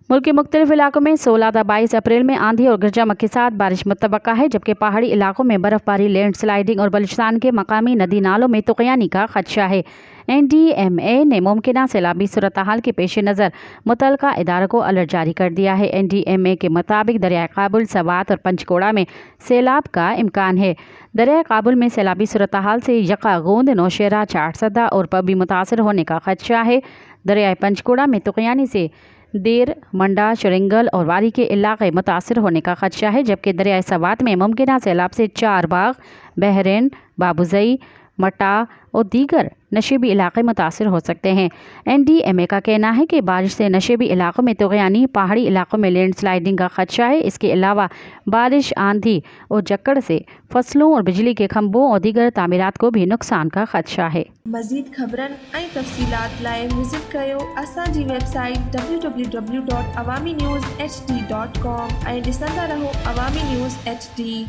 मुल्क के मुख्तलिफ इलाकों में 16 تا 22 अप्रैल में आंधी और गरजमक के साथ बारिश मुतवक्का है, जबकि पहाड़ी इलाकों में बर्फबारी, लैंड स्लाइडिंग और बलूचिस्तान के मकामी नदी नालों में तुग़यानी का खदशा है। NDMA ने मुमकिना सैलाबी सूरत हाल के पेश नज़र मुतल्लिका इदारों को अलर्ट जारी कर दिया है। NDMA के मुताबिक दरिया काबुल, सवात और पंचकोड़ा में सैलाब का इम्कान है। दरिया काबुल में सैलाबी सूरत हाल से यका गोंद, नौशेरा, चाटसदा और पबी मुतासर होने का खदशा है। दरिया पंचकोड़ा में तुग़यानी से देर, मंडा, शरिंगल और वारी के इलाके मुतासर होने का खदशा है, जबकि दरियाए सवात में मुमकिना सैलाब से चारबाग, बहरीन, बाबूजई, मटा और दीगर नशेबी इलाके मुतासर हो सकते हैं। NDMA का कहना है कि बारिश से नशेबी इलाकों में तुग़यानी, पहाड़ी इलाकों में लैंड स्लाइडिंग का खदशा है। इसके अलावा बारिश, आंधी और जक्कड़ से फसलों और बिजली के खंभों और दीगर तामीरात को भी नुकसान का खदशा है। मज़ीद ख़बरनि ऐं तफ़सीलात लाइ विज़िट कयो असांजी वेबसाइट www.awamiNewsHD.com ऐं ॾिसंदा रहो अवामी न्यूज़ HD।